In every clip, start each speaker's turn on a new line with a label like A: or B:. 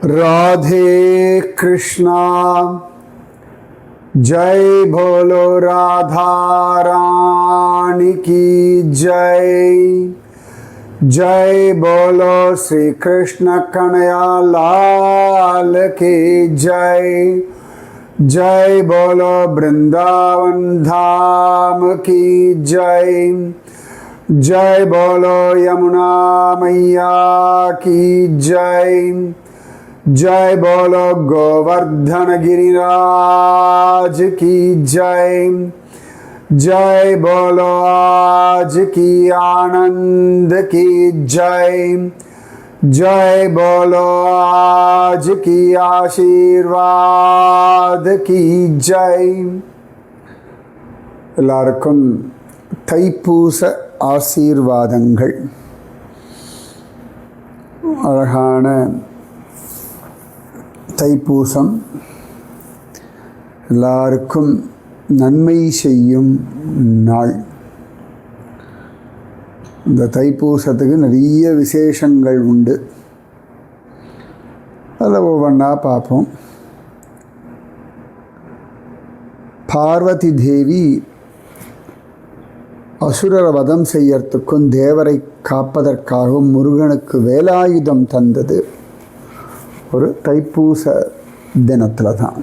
A: राधे कृष्णा जय बोलो राधा रानी की जय। जय बोलो श्री कृष्ण कन्हैया लाल की जय। जय बोलो वृंदावन धाम की जय। जय बोलो यमुना मैया की जय। जय बोलो गोवर्धन गिरिराज की जय। जय बोलो आज की आनंद की जय। जय बोलो आज की आशीर्वाद की जय। எல்லாருக்கும் தைப்பூச ஆசீர்வாதங்கள். அழகான தைப்பூசம் எல்லாருக்கும் நன்மை செய்யும் நாள். இந்த தைப்பூசத்துக்கு நிறைய விசேஷங்கள் உண்டு. அதில் ஒவ்வொன்றா பார்ப்போம். பார்வதி தேவி அசுரரை வதம் செய்யறதுக்கும் தேவரை காப்பதற்காகவும் முருகனுக்கு வேலாயுதம் தந்தது ஒரு தைப்பூச தினத்தில் தான்.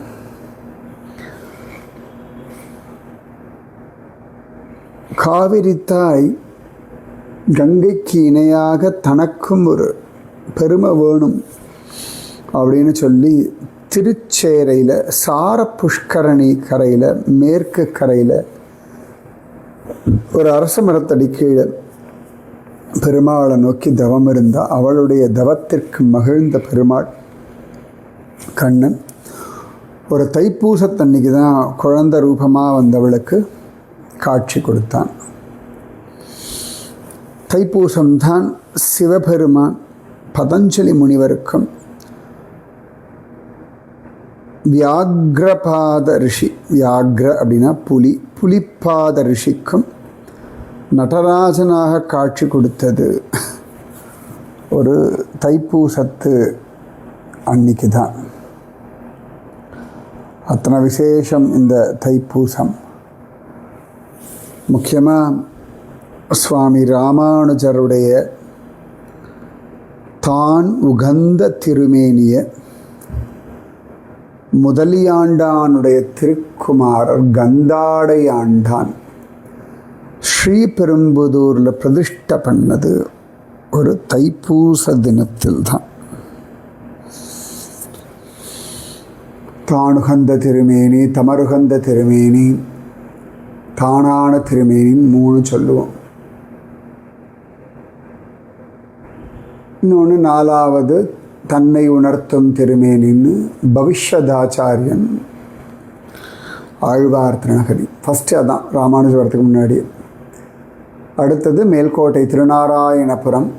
A: காவிரி தாய் கங்கைக்கு இணையாக தனக்கும் ஒரு பெருமை வேணும் அப்படின்னு சொல்லி திருச்சேரையில் சார புஷ்கரணி கரையில் மேற்கு கரையில் ஒரு அரச மரத்தடி கீழே பெருமாளை நோக்கி தவம் இருந்தால் அவளுடைய தவத்திற்கு மகிழ்ந்த பெருமாள் கண்ணன் ஒரு தைப்பூசத்தன்னைக்கு தான் குழந்தை ரூபமாக வந்தவளுக்கு காட்சி கொடுத்தான். தைப்பூசம்தான் சிவபெருமான் பதஞ்சலி முனிவருக்கும் வியாக்ரபாத ரிஷி, வியாக்ர அப்படின்னா புலி, புலிப்பாத ரிஷிக்கும் நடராஜனாக காட்சி கொடுத்தது ஒரு தைப்பூசத்து அன்னைக்கு தான். அத்தனை விசேஷம் இந்த தைப்பூசம். முக்கியமாக சுவாமி ராமானுஜருடைய தான் உகந்த திருமேனிய முதலியாண்டானுடைய திருக்குமாரர் கந்தாடை ஆண்டான் ஸ்ரீபெரும்புதூரில் பிரதிஷ்டை பண்ணது ஒரு தைப்பூச தினத்தில் தான். தானுகந்த திருமேனி, தமருகந்த திருமேனி, தானான திருமேனின்னு 3 சொல்லுவோம். இன்னொன்று 4வது தன்னை உணர்த்தும் திருமேனின்னு பவிஷ்யதாச்சாரியன் ஆழ்வார் திருநகரி. ஃபஸ்ட்டு அதான் ராமானுஜ வரத்துக்கு முன்னாடி. அடுத்தது மேல்கோட்டை திருநாராயணபுரம்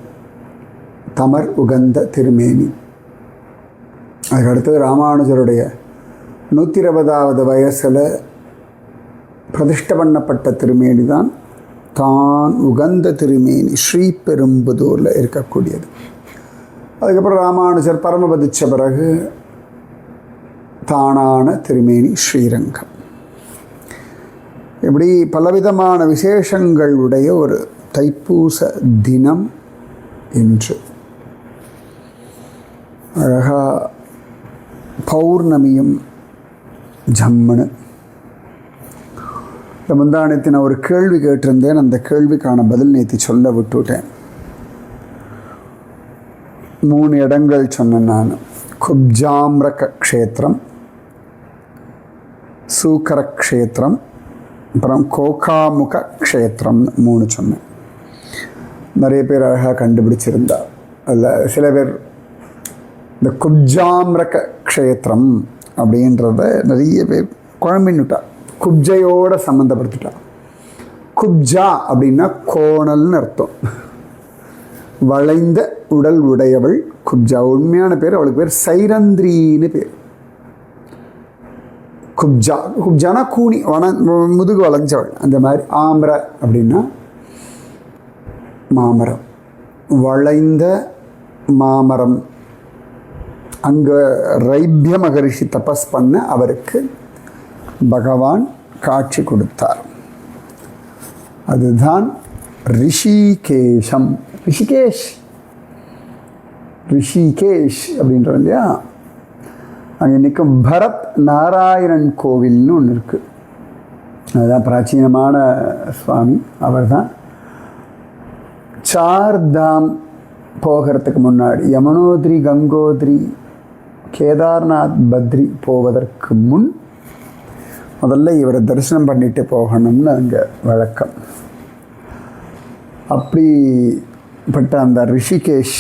A: தமர் உகந்த திருமேனி. அதுக்கு அடுத்தது ராமானுஜருடைய 120வது வயசில் பிரதிஷ்டை பண்ணப்பட்ட திருமேனி தான் தான் உகந்த திருமேனி ஸ்ரீபெரும்புதூரில் இருக்கக்கூடியது. அதுக்கப்புறம் ராமானுஜர் பரமபதிச்ச பிறகு தானான திருமேனி ஸ்ரீரங்கம். இப்படி பலவிதமான விசேஷங்கள் உடைய ஒரு தைப்பூச தினம் இன்று. அழகா பௌர்ணமியும் ஜம்முன்னு. இந்த முந்தானத்தை நான் ஒரு கேள்வி கேட்டிருந்தேன். அந்த கேள்விக்கான பதில் நேற்று சொல்ல விட்டுவிட்டேன். 3 இடங்கள் சொன்னேன் நான். குப்ஜாம்ரக க்ஷேத்திரம், சூக்கர க்ஷேத்திரம், அப்புறம் கோகாமுக க்ஷேத்திரம் 3 சொன்னேன். நிறைய பேர் அழகாக கண்டுபிடிச்சிருந்தா. அதில் சில பேர் இந்த குப்ஜாம்ரக க்ஷேத்திரம் அப்படின்றத நிறைய பேர் குழம்பின்னுட்டா, குப்ஜையோடு சம்மந்தப்படுத்திட்டா. குப்ஜா அப்படின்னா கோணல்னு அர்த்தம். வளைந்த உடல் உடையவள் குப்ஜா. உண்மையான பேர் அவளுக்கு பேர் சைரந்திரின்னு பேர். குப்ஜா, குப்ஜானா கூனி, முதுகு வளைஞ்சவள். அந்த மாதிரி ஆம்ர அப்படின்னா மாமரம், வளைந்த மாமரம் அங்கே ரைபிய மகரிஷி தபஸ் பண்ண அவருக்கு பகவான் காட்சி கொடுத்தார். அதுதான் ரிஷிகேஷம். ரிஷிகேஷ் அப்படின்றோம் இல்லையா, அங்கே நிற்கும் பரத் நாராயணன் கோவில்னு ஒன்று இருக்குது. அதுதான் பிராச்சீனமான சுவாமி. அவர் தான் சார்தாம் போகிறதுக்கு முன்னாடி யமுனோத்ரி, கங்கோத்ரி, கேதார்நாத், பத்ரி போவதற்கு முன் முதல்ல இவரை தரிசனம் பண்ணிட்டு போகணும்னு அங்கே வழக்கம். அப்படிப்பட்ட அந்த ரிஷிகேஷ்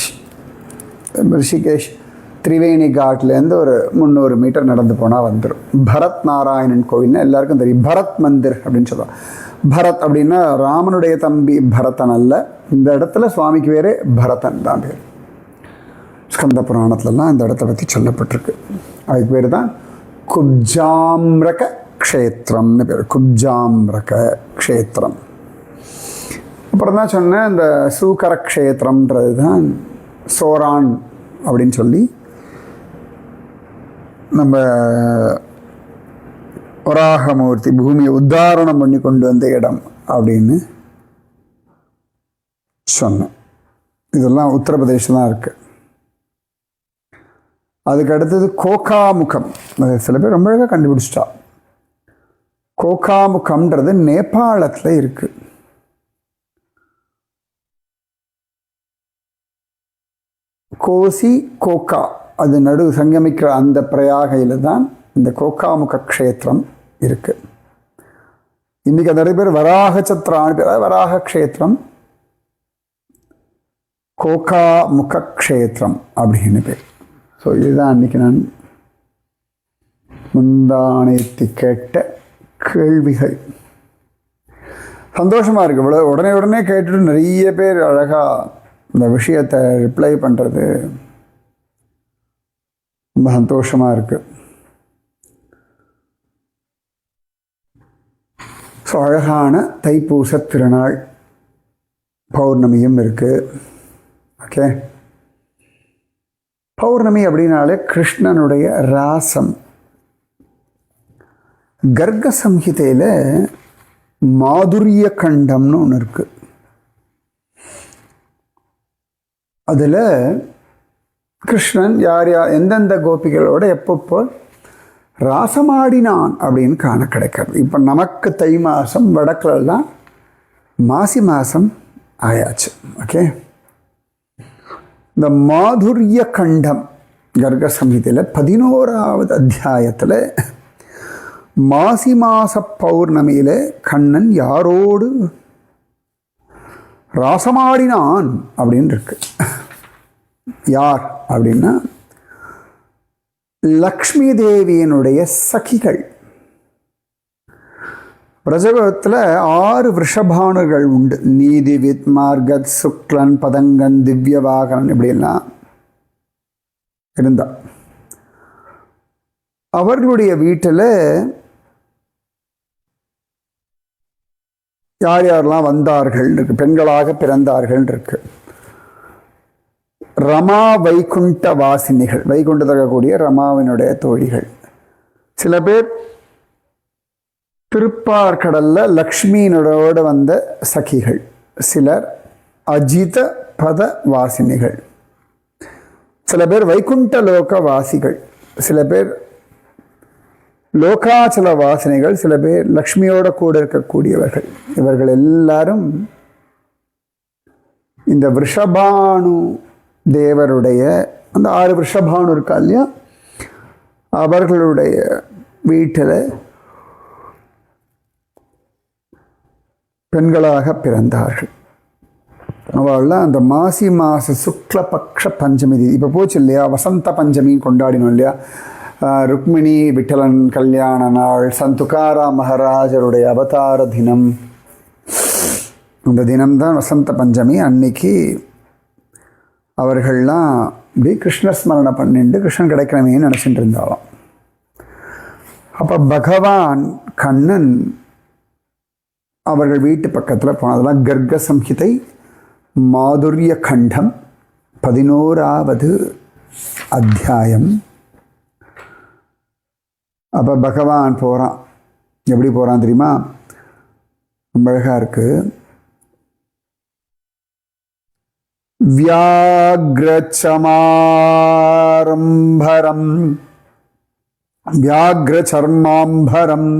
A: திரிவேணி காட்லேருந்து ஒரு 300 மீட்டர் நடந்து போனால் வந்துடும். பரத் நாராயணன் கோவில்னா எல்லாருக்கும் தெரியும். பரத் மந்திர் அப்படின்னு சொல்லுவாங்க. பரத் அப்படின்னா ராமனுடைய தம்பி பரதன் அல்ல. இந்த இடத்துல சுவாமிக்கு வேறு பரதன் தான் பேர். ஸ்கந்த புராணத்துலலாம் இந்த இடத்த பற்றி சொல்லப்பட்டிருக்கு. அதுக்கு பேர் தான் குப்ஜாம்ரக க்ஷேத்திரம்னு பேர். குப்ஜாம்ரக க்ஷேத்திரம். அப்புறம் தான் சொன்னேன், இந்த சூக்கர க்ஷேத்திரம்ன்றது தான் சோரான் அப்படின்னு சொல்லி நம்ம வராகமூர்த்தி பூமியை உத்தாரணம் பண்ணி கொண்டு வந்த இடம் அப்படின்னு சொன்னேன். இதெல்லாம் உத்தரப்பிரதேசம் தான் இருக்குது. அதுக்கு அடுத்தது கோகாமுகம். சில பேர் ரொம்ப அழகாக கண்டுபிடிச்சிட்டா. கோகாமுகம்ன்றது நேபாளத்தில் இருக்குது. கோசி கோகா அது நடு சங்கமிக்கிற அந்த பிரயாகையில் தான் இந்த கோகாமுக க்ஷேத்திரம் இருக்குது. இன்றைக்கி நிறைய பேர் வராக சத்திரான்னு பேர். வராக க்ஷேத்திரம் கோகாமுக க்ஷேத்திரம் அப்படின்னு பேர். ஸோ இதுதான் அன்றைக்கி நான் முந்தானேத்தி கேட்ட கேள்விகள். சந்தோஷமாக இருக்குது. இவ்வளோ உடனே கேட்டுட்டு நிறைய பேர் அழகாக இந்த விஷயத்தை ரிப்ளை பண்ணுறது ரொம்ப சந்தோஷமாக இருக்குது. ஸோ அழகான தைப்பூச திருநாள், பௌர்ணமியும் இருக்குது. ஓகே, பௌர்ணமி அப்படின்னாலே கிருஷ்ணனுடைய ராசம். கர்க சம்ஹிதையில் மாதுரிய கண்டம்னு ஒன்று இருக்குது. அதில் கிருஷ்ணன் யார் எந்தெந்த கோபிகளோட எப்பப்போ ராசமாடினான் அப்படின்னு காண கிடைக்கிறது. இப்போ நமக்கு தை மாதம், வடக்கிலெல்லாம் மாசி மாதம் ஆயாச்சு. ஓகே, இந்த மாதுரிய கண்டம் கர்க சம்ஹிதையில் 11வது அத்தியாயத்தில் மாசி மாச பௌர்ணமியில் கண்ணன் யாரோடு ராசமாடினான் அப்படின்னு இருக்கு. யார் அப்படின்னா லக்ஷ்மி தேவியினுடைய சகிகள். பிரஜகத்தில் 6 விஷபானுகள் உண்டு. நீதிவித், மார்கத், சுக்லன், பதங்கன், திவ்யவாகனன் இப்படியெல்லாம் இருந்தார். அவர்களுடைய வீட்டில் யார் யாரெல்லாம் வந்தார்கள் இருக்கு, பெண்களாக பிறந்தார்கள் இருக்கு. ரமா வைகுண்ட வாசினிகள், வைகுண்டத்தில் இருக்கக்கூடிய ரமாவினுடைய தோழிகள். சில பேர் திருப்பார்கடல்ல லக்ஷ்மியினோட வந்த சகிகள். சிலர் அஜித பத வாசினிகள். சில பேர் வைகுண்ட லோக வாசிகள். சில பேர் லோகாச்சல வாசனைகள். சில பேர் லக்ஷ்மியோட கூட இருக்கக்கூடியவர்கள். இவர்கள் எல்லாரும் இந்த விஷபானு தேவருடைய அந்த 6 விஷபானு இருக்கா இல்லையா, அவர்களுடைய வீட்டில் பெண்களாக பிறந்தார்கள். அவள்லாம் அந்த மாசி மாச சுக்லபக்ஷ பஞ்சமி, இப்போ போச்சு இல்லையா, வசந்த பஞ்சமின்னு கொண்டாடினோம் இல்லையா. ருக்மிணி விட்டலன் கல்யாண நாள், சந்துகாரா மகாராஜருடைய அவதார தினம். அந்த தினம்தான் வசந்த பஞ்சமி. அன்னைக்கு அவர்கள்லாம் இப்படி கிருஷ்ணஸ்மரணை பண்ணிட்டு கிருஷ்ணன் கிடைக்கணுமேன்னு நினச்சிட்டு இருந்தாலும், அப்போ பகவான் கண்ணன் அவர்கள் வீட்டு பக்கத்தில் போனதெல்லாம் கர்க சம்ஹிதை மாதுரிய கண்டம் 11வது அத்தியாயம். அப்போ பகவான் போகிறான். எப்படி போகிறான் தெரியுமா? ரொம்ப அழகாக இருக்கு. வியாக்ரச்சமாரம்பரம் வியாக்ரச்சர்மாம்பரம்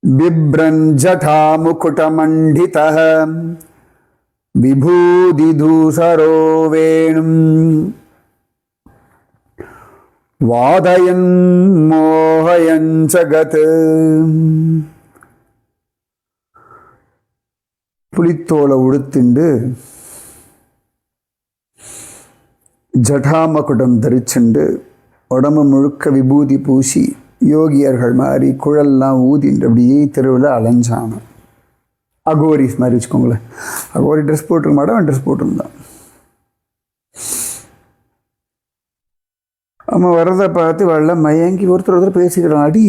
A: பிப்ரஞ்சடா முகுடமண்டிதः விபூதிதூசரோ வேணும் வாதயன் மோகயன் ஜகத். புலித்தோலை உடுத்திண்டு ஜடாமகுடம் தரிச்சுண்டு உடம்பு முழுக்க விபூதி பூசி யோகியர்கள் மாதிரி குழல்லாம் ஊதிண்டு அப்படியே தெருவில் அலைஞ்சான. அகோரிஸ் மாதிரி வச்சுக்கோங்களேன். அகோரி ட்ரெஸ் போட்டிருக்க மாட்டோம், ட்ரெஸ் போட்டிருந்தான். அவன் வர்றதை பார்த்து வெள்ள மயங்கி ஒருத்தர் பேசிக்கிறான். அடி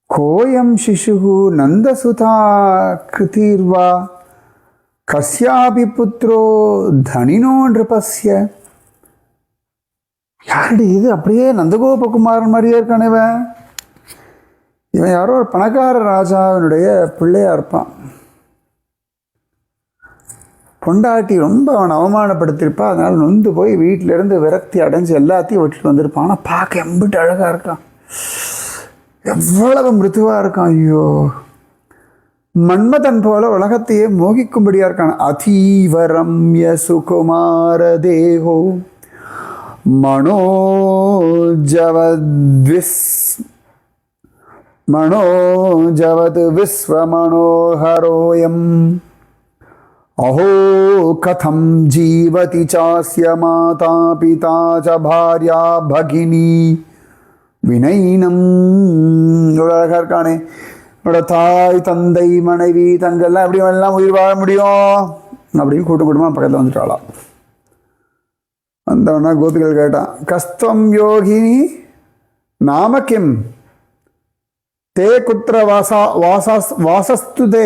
A: கோயம் சிசு நந்தசுதா கிருதிர்வா கஸ்யாபி புத்ரோ தனினோ நிருபஸ்ய. யாரடி இது? அப்படியே நந்தகோபகுமாரன் மாதிரியே இருக்கானே இவன். இவன் யாரோ ஒரு பணக்கார ராஜாவினுடைய பிள்ளையா இருப்பான். பொண்டாட்டி ரொம்ப அவனை அவமானப்படுத்தியிருப்பா. அதனால நொந்து போய் வீட்டிலேருந்து விரக்தி அடைஞ்சு எல்லாத்தையும் விட்டுட்டு வந்திருப்பான். ஆனால் பார்க்க எம்பிட்டு அழகாக இருக்கான், எவ்வளவு மிருதுவாக இருக்கான். ஐயோ, மன்மதன் போல உலகத்தையே மோகிக்கும்படியாக இருக்கான். அதீவரம்ய சுகுமார தேகோ மனோஜவத் விஸ்வமனோஹரோயம் அஹோ கதம் ஜீவதி சாஸ்ய மாதா பிதா ச பார்யா பகினி வினைனம். அழகாக இருக்கானே. என்னோட தாய் தந்தை மனைவி தங்கள்லாம் எப்படி எல்லாம் உயிர் வாழ முடியும் அப்படின்னு கூட்டம் கூட்டமாக பக்கத்தில் வந்துட்டாளாம். வந்தவனா கோபிகள் கேட்டான், கஸ்தம் யோகினி நாம கிம் தே குத்திர வாசஸ்து தே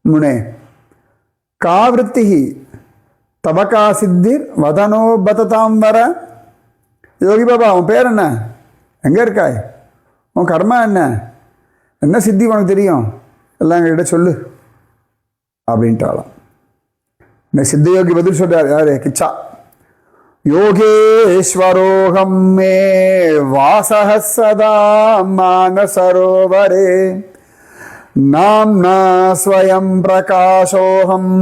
A: முனே காவிருத்தி தபகா சித்திர் வதனோ பததாம் வர. யோகி பாபா, உன் பேர் என்ன? எங்கே இருக்காய்? உன் கர்மா என்ன? என்ன சித்தி உனக்கு தெரியும்? எல்லாம் எங்ககிட்ட சொல்லு அப்படின்ட்டாலாம். இந்த சித்த யோகி பதில் சொல்றார். யாரு? கிச்சா. யோகேஸ்வரோகம் மே வாசஹ சதா மானசரோவரே நாம்னா ஸ்வயம் பிரகாசோகம்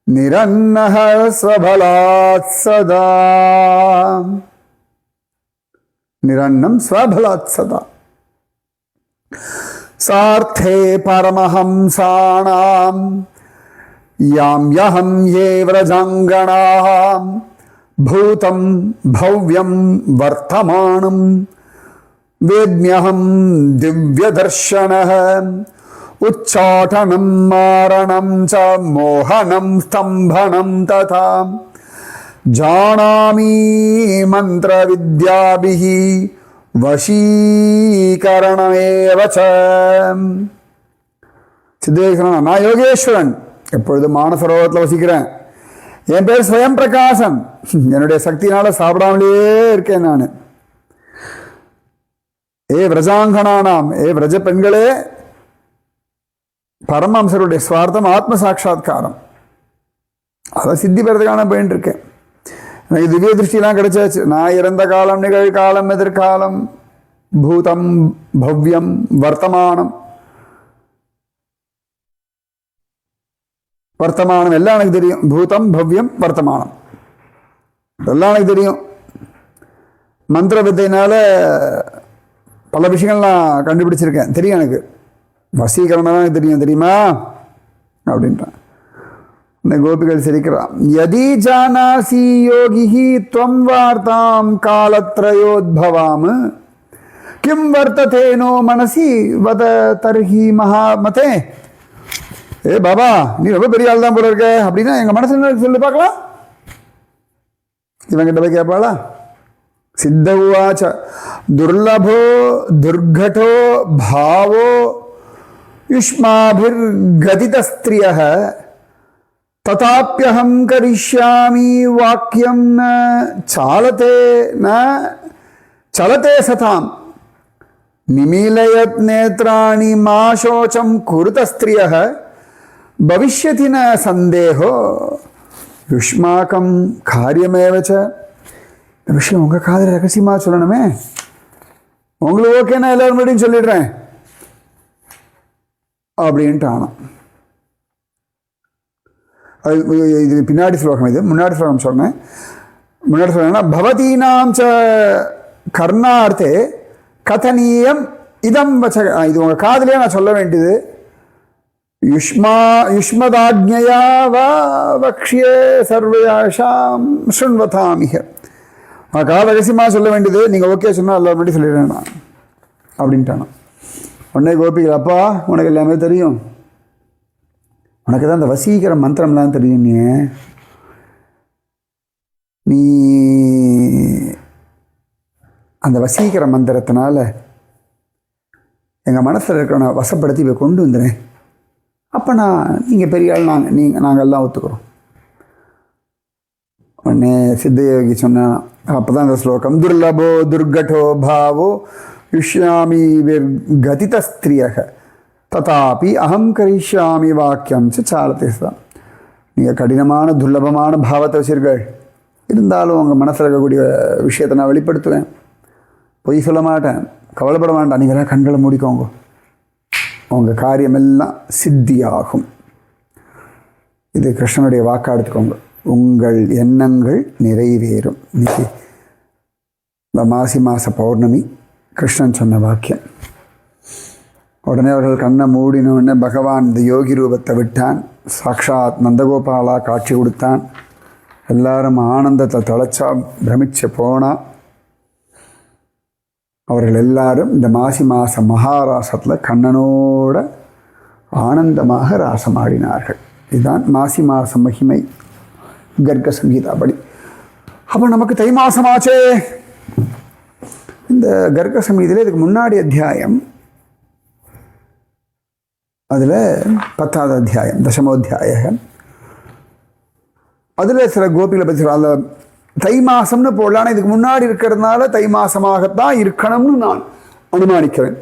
A: நிரன்னஹ ஸ்வபலாத் சதா. நிரன்னம் ஸ்வபலாத் சதா. சார்த்தே பரமஹம்சானாம் யாம் யஹம் யே விரஜாங்கணாம் பூதம் பவ்யம் வர்த்தமானம் வேத்ம்யஹம் திவ்யதர்ஷனஹ உச்சாடனம் மாரணம் ச மோகனம் ஸ்தம்பனம் ததா ஜானாமி மந்திர வித்யாபிஹி வசீகரணமேவ ச. சித்தேஸ்வரன், நான் யோகேஸ்வரன், எப்பொழுது மானசரோவரத்தில் வசிக்கிறேன். என் பேர் ஸ்வயம் பிரகாசம். என்னுடைய சக்தினால சாப்பிடாமலே இருக்கேன் நான். ஏ விரஜாங்கனானாம், ஏ விரஜ பெண்களே, பரமஹம்சருடைய ஸ்வார்த்தம் ஆத்ம சாட்சா்காரம். அதை சித்தி பெறதுக்கான போயின்னு இருக்கேன். எனக்கு திவ்ய திருஷ்டிலாம் கிடைச்சாச்சு. நான் இறந்த காலம், நிகழ்காலம், எதிர்காலம், பூதம் பவ்யம் வர்த்தமானம் வர்த்தமானம் எல்லாம் எனக்கு தெரியும். பூதம் பவ்யம் வர்த்தமானம் எல்லாம் எனக்கு தெரியும். மந்திர வித்தையினால பல விஷயங்கள் நான் கண்டுபிடிச்சிருக்கேன், தெரியும் எனக்கு. வசீகரணம் எனக்கு தெரியும், தெரியுமா அப்படின்றான். இந்த கோபிகள் சிரிக்கிறான். யதி ஜானாசி யோகி த்வம் வார்த்தாம் காலத்ரயோத்பவாம் கிம் வர்த்ததேனோ மனசி வத தர்ஹி மகாமதே. ஏ பாபா, நீ ரொம்ப பெரிய ஆள் தான் போல இருக்க அப்படின்னா எங்கள் மனசுல சொல்லி பார்க்கலாம். இவங்கிட்ட போய் கேட்பாளா? சித்த உவாச்ச துர்லபோ துர்கட்டோ பாவோ யுஷ்மாபிர் கதித ஸ்திரியः ததாப்யஹம் கரிஷ்யாமி வாக்கியம் ந சாலதே ந சலதே சதாம் நிமீலயத் நேத்ராணி மா சோச்சம் குருத ஸ்திரியः பவிஷ்யதி ந சந்தேகோ யுஷ்மாக்கம் காரியமேவச்ச. இந்த விஷயம் உங்கள் காதில் ரகசியமாக சொல்லணுமே, உங்களுக்கு ஓகே நான் எல்லாரும் முன்னாடியும் சொல்லிடுறேன் அப்படின்ட்டு ஆனான். இது பின்னாடி ஸ்லோகம், இது முன்னாடி ஸ்லோகம் சொன்னேன். முன்னாடி சொல்லுன்னா பவதீனாம் ச கர்ணார்த்தே கதனீயம் இதம் வச்ச. இது உங்கள் காதலே நான் சொல்ல வேண்டியது. யுஷ்மதாஜ்ஞயா வா வக்ஷ்யே சர்வயாஷாம் சுண்வதாமிக. நான் கால ரகசியமாக சொல்ல வேண்டியது, நீங்கள் ஓகே சொன்னால் எல்லாரும் முன்னாடி சொல்லிடுறேன் நான் அப்படின்ட்டானா. உடனே கோபிகள், அப்பா உனக்கு எல்லாமே தெரியும், உனக்கு தான் அந்த வசீகர மந்திரம்லாம் தெரியும், நீ அந்த வசீகர மந்திரத்தினால எங்கள் மனசில் இருக்கிற நான் வசப்படுத்தி போய் கொண்டு வந்துடுறேன். அப்போ நீங்கள் பெரிய ஆள், நாங்கள் எல்லாம் ஒத்துக்கிறோம். உடனே சித்தயோகி சொன்னான். அப்போ தான் அந்த ஸ்லோகம், துர்லபோ துர்கட்டோ பாவோ யுஷ்யாமி கதித ஸ்திரியக ததாபி அகம் கரிஷ்யாமி வாக்கியம் சாலத்தை தான். நீங்கள் கடினமான துர்லபமான பாவத்தை வச்சிருக்கள், இருந்தாலும் உங்கள் மனசில் இருக்கக்கூடிய விஷயத்தை நான் வெளிப்படுத்துவேன், பொய் சொல்ல மாட்டேன், கவலைப்பட மாட்டேன், நீங்களாம் கண்களை மூடிக்கோங்க, உங்கள் காரியமெல்லாம் சித்தியாகும். இது கிருஷ்ணனுடைய வாக்கா எடுத்துக்கோங்க. உங்கள் எண்ணங்கள் நிறைவேறும். இன்னைக்கு இந்த மாசி மாத பௌர்ணமி கிருஷ்ணன் சொன்ன வாக்கியம். உடனே அவர்கள் கண்ணை மூடினோடனே பகவான் இந்த யோகி ரூபத்தை விட்டான். சாக்ஷாத் நந்தகோபாலா காட்சி கொடுத்தான். எல்லாரும் ஆனந்தத்தை தொலைச்சா பிரமிச்சு போனா. அவர்கள் எல்லாரும் இந்த மாசி மாத மகாராசத்தில் கண்ணனோட ஆனந்தமாக ராசமாடினார்கள். இதுதான் மாசி மாத மகிமை கர்க்க சங்கீதாபடி. அப்போ நமக்கு தை மாசமாச்சே. இந்த கர்க்க சங்கீதத்தில் இதுக்கு முன்னாடி அத்தியாயம், அதில் 10வது அத்தியாயம் தசமோத்தியாயம், அதில் சில கோபிகளை பற்றி அதில் தை மாசம்னு போடலான்னு இதுக்கு முன்னாடி இருக்கிறதுனால தை மாசமாகத்தான் இருக்கணும்னு நான் அனுமானிக்கிறேன்.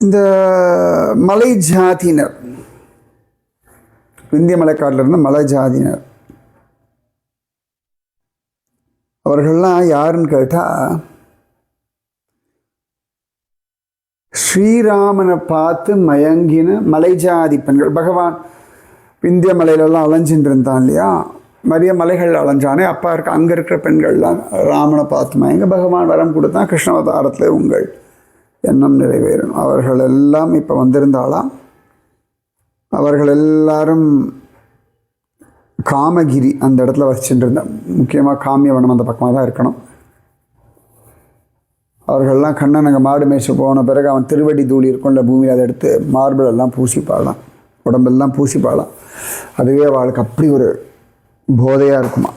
A: இந்த மலை ஜாதியினர், இந்திய மலைக்காட்டில் இருந்த மலை ஜாதியினர், அவர்கள்லாம் யாருன்னு கேட்டால் ஸ்ரீராமனை பார்த்து மயங்கின மலை ஜாதி பெண்கள். பகவான் இந்திய மலையிலெல்லாம் அலைஞ்சின்னு இருந்தான் இல்லையா, நிறைய மலைகள் அலைஞ்சானே. அப்பா அங்கே இருக்கிற பெண்கள்லாம் ராமனை பார்த்து மயங்க பகவான் வரம் கொடுத்தான், கிருஷ்ணவதாரத்தில் உங்கள் எண்ணம் நிறைவேறும். அவர்கள் எல்லாம் இப்போ வந்திருந்தாலாம். அவர்கள் எல்லாரும் காமகிரி அந்த இடத்துல வச்சுட்டு இருந்தேன். முக்கியமாக காமியவனம் அந்த பக்கமாக தான் இருக்கணும். அவர்கள்லாம் கண்ணன் அங்கே மாடு மேய்ச்சி போன பிறகு அவன் திருவடி தூளி இருக்கும்ல பூமியில், அதை எடுத்து மார்பிளெல்லாம் பூசிப்பாடலாம், உடம்பெல்லாம் பூசிப்பாடலாம். அதுவே அவளுக்கு அப்படி ஒரு போதையாக இருக்குமா.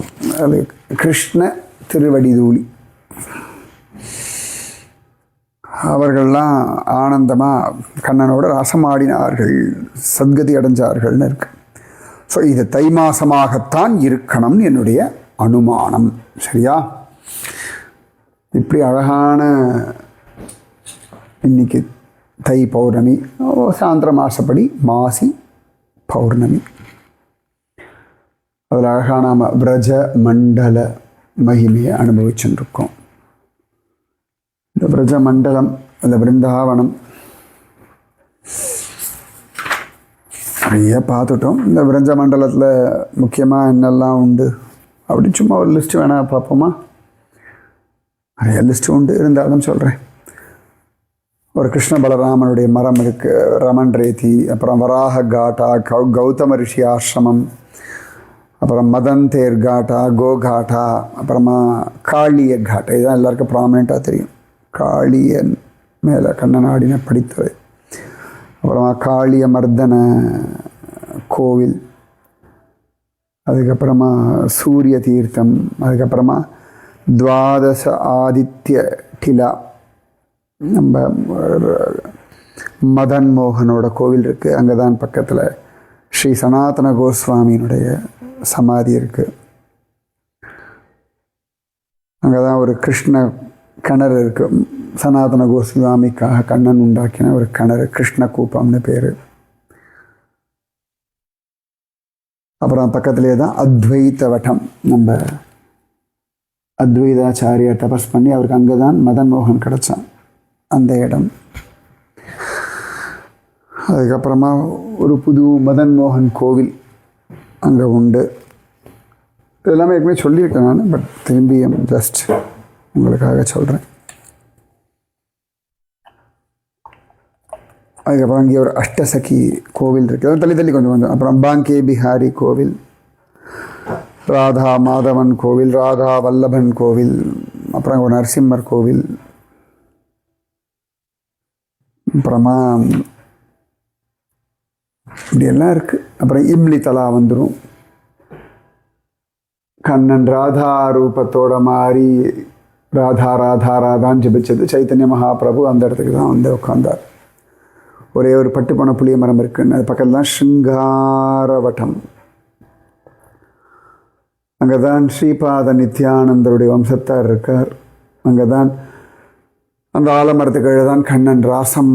A: அது கிருஷ்ண திருவடி தூளி. அவர்கள்லாம் ஆனந்தமாக கண்ணனோட ரசமாடினார்கள், சத்கதி அடைஞ்சார்கள்னு இருக்கு. ஸோ இது தை மாசமாகத்தான் இருக்கணும்னு என்னுடைய அனுமானம். சரியா? இப்படி அழகான இன்னைக்கு தை பௌர்ணமி, சாந்திர மாசப்படி மாசி பௌர்ணமி. அதில் அழகான நாம் பிரஜ மண்டல மகிமையை அனுபவிச்சுருக்கோம். இந்த பிரஜ மண்டலம், இந்த பிருந்தாவனம் நிறைய பார்த்துட்டோம். இந்த பிரஜ மண்டலத்தில் முக்கியமாக என்னெல்லாம் உண்டு அப்படின்னு சும்மா ஒரு லிஸ்ட்டு வேணால் பார்ப்போமா? நிறைய லிஸ்ட்டு உண்டு, இருந்தாலும் சொல்கிறேன். ஒரு கிருஷ்ண பலராமனுடைய மரம் இருக்குது, ரமன் ரேதி, அப்புறம் வராக காட்டா, கௌதம ரிஷி ஆசிரமம், அப்புறம் மதன் தேர் காட்டா, கோகாட்டா, அப்புறமா காளிய காட்டா. இதுதான் எல்லாருக்கும் ப்ராமினெண்ட்டாக தெரியும். காளியன் மேலே கண்ணனாடின படித்தது. அப்புறமா காளிய மர்தன கோவில், அதுக்கப்புறமா சூரிய தீர்த்தம், அதுக்கப்புறமா துவாதச ஆதித்ய கிலா, நம்ம மதன் மோகனோட கோவில் இருக்குது. அங்கே தான் பக்கத்தில் ஸ்ரீ சனாதன கோஸ்வாமியினுடைய சமாதி இருக்குது. அங்கே தான் ஒரு கிருஷ்ண கிணறு இருக்குது. சனாதன கோஸ்வாமிக்காக கண்ணன் உண்டாக்கின ஒரு கிணறு, கிருஷ்ண கூப்பம்னு பேர். அப்புறம் பக்கத்துலேயே தான் அத்வைத வட்டம். நம்ம அத்வைதாச்சாரியார் தபஸ் பண்ணி அவருக்கு அங்கே தான் மதன் மோகன் கிடச்சான், அந்த இடம். அதுக்கப்புறமா ஒரு புது மதன் மோகன் கோவில் அங்கே உண்டு. இதெல்லாமே ஏற்கனவே சொல்லியிருக்கேன் நான், பட் திரும்பியும் ஜஸ்ட் உங்களுக்காக சொல்கிறேன். அதுக்கப்புறம் இங்கே ஒரு அஷ்டசகி கோவில் இருக்குது, தள்ளி தள்ளி கொஞ்சம் கொஞ்சம். அப்புறம் பாங்கே பிஹாரி கோவில், ராதா மாதவன் கோவில், ராதா வல்லபன் கோவில், அப்புறம் ஒரு நரசிம்மர் கோவில், அப்புறமா இப்படியெல்லாம் இருக்குது. அப்புறம் இம்லி தலா வந்துடும். கண்ணன் ராதா ரூபத்தோட மாறி ராதா ராதா ராதான்னு ஜபிச்சது சைத்தன்ய மகாபிரபு அந்த இடத்துக்கு தான் வந்து உட்கார்ந்தார். ஒரே ஒரு பட்டு போன புளிய மரம் இருக்குன்னு, அது பக்கத்தில் தான் ஸ்ருங்காரவட்டம். அங்கே தான் ஸ்ரீபாத நித்யானந்தருடைய வம்சத்தார் இருக்கார். அங்கே தான் அந்த ஆலமரத்துக்கு அழகு தான் கண்ணன் ராசம்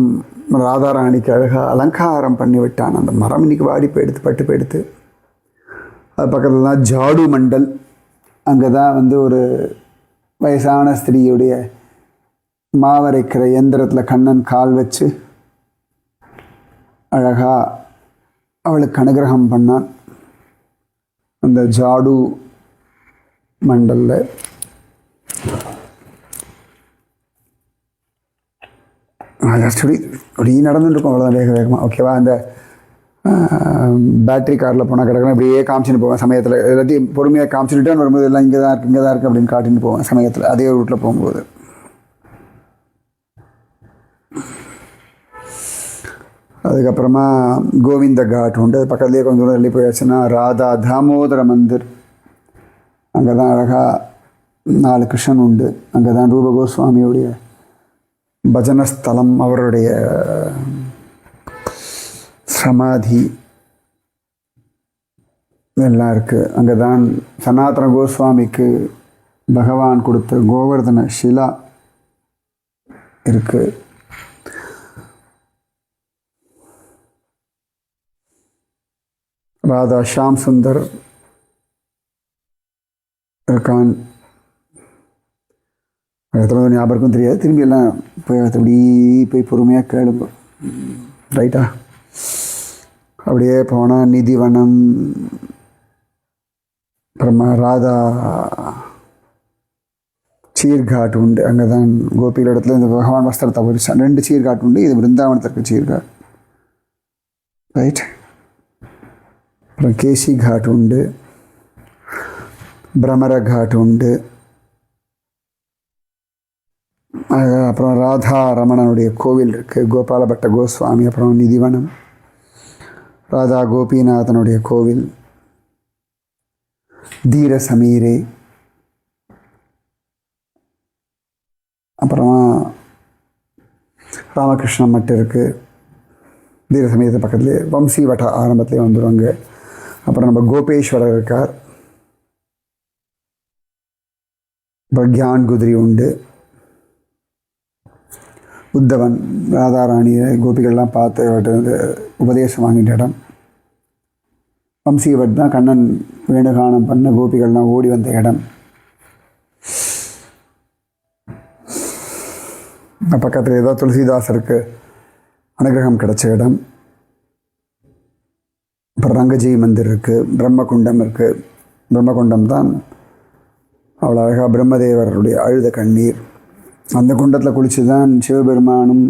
A: ராதாராணிக்கு அழகாக அலங்காரம் பண்ணி விட்டான். அந்த மரம் இன்னைக்கு வாடி போயிடுத்து, பட்டு போயிடுத்து. அது பக்கத்தில் தான் ஜாடு மண்டல். அங்கே தான் வந்து ஒரு வயசான ஸ்திரீயுடைய மாவரைக்கிற எந்திரத்தில் கண்ணன் கால் வச்சு அழகாக அவளுக்கு அனுகிரகம் பண்ணான். அந்த ஜாடு மண்டலில் அப்படி நடந்துட்டு இருக்கோம், அவ்வளோதான், வேக வேகமாக. ஓகேவா? அந்த பேட்ரி காரில் போனால் கிடக்கணும், இப்படியே காமிச்சின்னு போவேன் சமயத்தில். எல்லாத்தையும் பொறுமையாக காமிச்சிட்டு வரும்போது எல்லாம் இங்கே தான் இருக்குது, இங்கே தான் இருக்குது அப்படின்னு காட்டின்னு போவேன் சமயத்தில், அதே ரூட்டில் போகும்போது. அதுக்கப்புறமா கோவிந்த காட் உண்டு. அது பக்கத்துலேயே கொஞ்சம் தூரம் தள்ளி போயாச்சுன்னா ராதா தாமோதர மந்திர். அங்கே தான் அழகாக 4 கிருஷ்ணன் உண்டு. அங்கே தான் ரூப கோஸ்வாமியுடைய பஜனஸ்தலம், அவருடைய சமாதி எல்லாம் இருக்குது. அங்கே தான் சனாதன கோஸ்வாமிக்கு பகவான் கொடுத்த கோவர்தன ஷிலா இருக்குது. ராதா ஷாம் சுந்தர் இருக்கான். எத்தனை ஞாபகம் தெரியாது, திரும்பி எல்லாம் போய் அப்படி போய் பொறுமையாக கேளுங்க, ரைட்டா? அப்படியே போனால் நிதிவனம், அப்புறமா ராதா சீர்காட் உண்டு. அங்கே தான் கோபியில் இடத்துல இந்த பகவான் வஸ்திரத்தை பறிச்சான். 2 சீர்காட் உண்டு. இது பிருந்தாவனத்திற்கு சீர்காட், ரைட்? அப்புறம் கேசி காட் உண்டு, பிரமர காட் உண்டு. அப்புறம் ராதா ரமணனுடைய கோவில் இருக்குது, கோபாலபட்ட கோஸ்வாமி. அப்புறம் நிதிவனம், ராதா கோபிநாதனுடைய கோவில், தீர சமீரே. அப்புறமா ராமகிருஷ்ணன் மட்டும் இருக்குது தீர சமீரத்து பக்கத்துலேயே. வம்சி வட்ட ஆரம்பத்துலேயே வந்துடுவாங்க. அப்புறம் நம்ம கோபேஸ்வரர் இருக்கார். அப்புறம் கியான் குதிரி உண்டு. உத்தவன் ராதாராணியை கோபிகள்லாம் பார்த்து அவர்கிட்ட வந்து உபதேசம் வாங்கிட்ட இடம். வம்சிவட் தான் கண்ணன் வேணுகானம் பண்ண கோபிகள்லாம் ஓடி வந்த இடம். பக்கத்தில் ஏதோ துளசிதாசருக்கு அனுகிரகம் கிடைச்ச இடம். அப்புறம் ரங்கஜி மந்திர் இருக்குது, பிரம்மகுண்டம் இருக்குது. பிரம்மகுண்டம் தான் அவ்வளோ அழகாக பிரம்மதேவருடைய அழுத கண்ணீர். அந்த குண்டத்தில் குளித்து தான் சிவபெருமானும்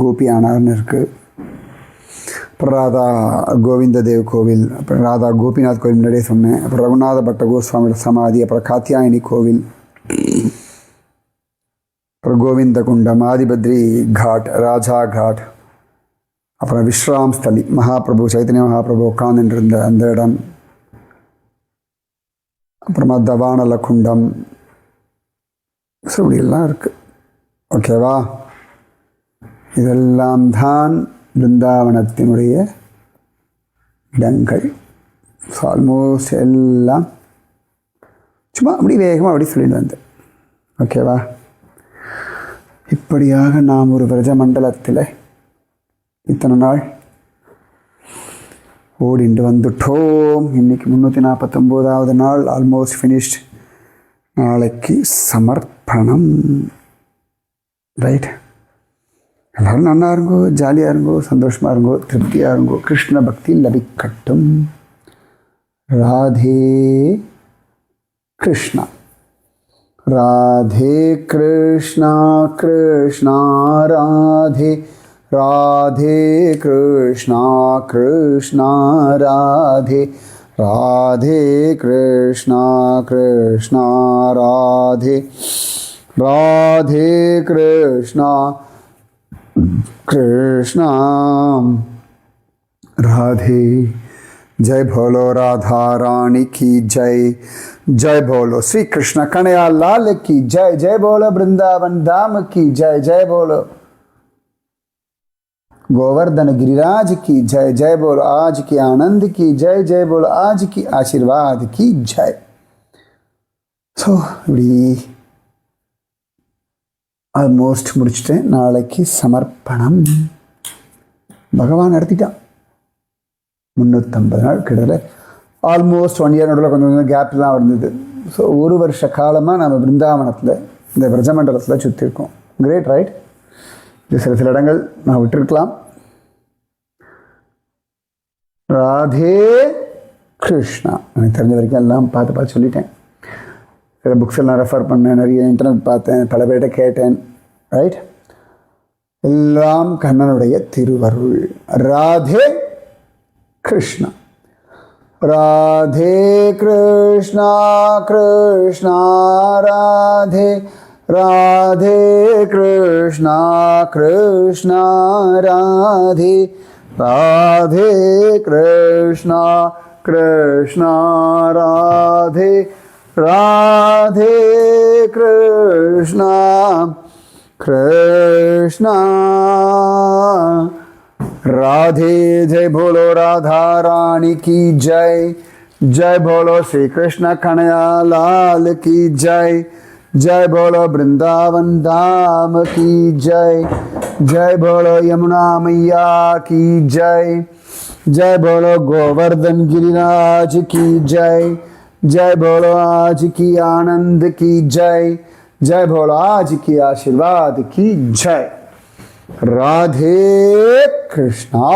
A: கோபி ஆனார்னு இருக்குது. அப்புறம் ராதா கோவிந்த தேவ் கோவில், அப்புறம் ராதா கோபிநாத் கோவில் முன்னாடியே சொன்னேன். அப்புறம் ரகுநாத பட்ட கோஸ்வாமியோட சமாதி, அப்புறம் காத்தியாயினி கோவில், அப்புறம் கோவிந்த குண்டம், ஆதிபத்ரி காட், ராஜா காட், அப்புறம் விஸ்ராம் ஸ்தலி, மகாபிரபு சைத்தன்ய மகாபிரபு உட்கார்ந்துட்டு இருந்த அந்த இடம். அப்புறமா தவானல குண்டம். ஸோ இப்படியெல்லாம் இருக்குது. ஓகேவா? இதெல்லாம் தான் பிருந்தாவனத்தினுடைய இடங்கள். ஸோ ஆல்மோஸ்ட் எல்லாம் சும்மா அப்படி வேகமாக அப்படி சொல்லிட்டு வந்தேன். ஓகேவா? இப்படியாக நாம் ஒரு விரஜ மண்டலத்தில் இத்தனை நாள் ஓடிண்டு வந்துட்டோம். இன்றைக்கி 349வது நாள், ஆல்மோஸ்ட் ஃபினிஷ்ட். நாளைக்கு சமர்ப்பணம். ரைட்? எல்லோரும் நல்லா இருங்கோ, ஜாலியாக இருங்கோ, சந்தோஷமாக இருங்கோ, திருப்தியாக இருங்கோ. கிருஷ்ண பக்தி லபிக்கட்டும். ராதே கிருஷ்ணா. ராதே கிருஷ்ணா கிருஷ்ணா ராதே. ராதே கிருஷ்ணா கிருஷ்ணா ராதே. ராதே கிருஷ்ணா கிருஷ்ணா ராதே. ராதே கிருஷ்ணா கிருஷ்ணா ராதே. जय बोलो राधा रानी की जय. जय बोलो श्री कृष्ण कन्हैया लाल की जय. जय बोलो वृंदावन धाम की जय. जय बोलो गोवर्धन गिरिराज की जय. जय बोलो आज की आनंद की जय. जय बोलो आज की आशीर्वाद की जय. ஸோ இப்படி ஆல்மோஸ்ட் முடிச்சுட்டேன். நாளைக்கு சமர்ப்பணம். பகவான் நடத்திட்டான். 350 நாள் கிட்டத்தட்ட ஆல்மோஸ்ட் 1 இயர் நடுவில் கொஞ்சம் கொஞ்சம் கேப்லாம் இருந்தது. ஸோ ஒரு வருஷ காலமாக நம்ம பிருந்தாவனத்தில் இந்த பிரஜமண்டலத்தில் சுற்றிருக்கோம். Great, right? இது சில இடங்கள் நான் விட்டுருக்கலாம். ராதே கிருஷ்ணா. எனக்கு தெரிஞ்ச வரைக்கும் எல்லாம் பார்த்து சொல்லிட்டேன். சில புக்ஸ் எல்லாம் ரெஃபர் பண்ணேன், நிறைய இன்டர்நெட் பார்த்தேன், பல பேர்கிட்ட கேட்டேன். ரைட்? எல்லாம் கண்ணனுடைய திருவருள். ராதே கிருஷ்ணா. ராதே கிருஷ்ணா கிருஷ்ணா ராதே. ராதே கிருஷ்ணா கிருஷ்ணா ராதே. ராதே கிருஷ்ணா கிருஷ்ணா ராதே. ராதே கிருஷ்ணா கிருஷ்ணா राधे. जय बोलो राधा रानी की जय. जय बोलो श्री कृष्ण कन्हैया लाल की जय. जय बोलो वृंदावन धाम की जय. जय बोलो यमुना मैया की जय. जय बोलो गोवर्धन गिरिराज की जय. जय बोलो आज की आनंद की जय. जय बोलो आज की आशीर्वाद की जय. राधे कृष्णा.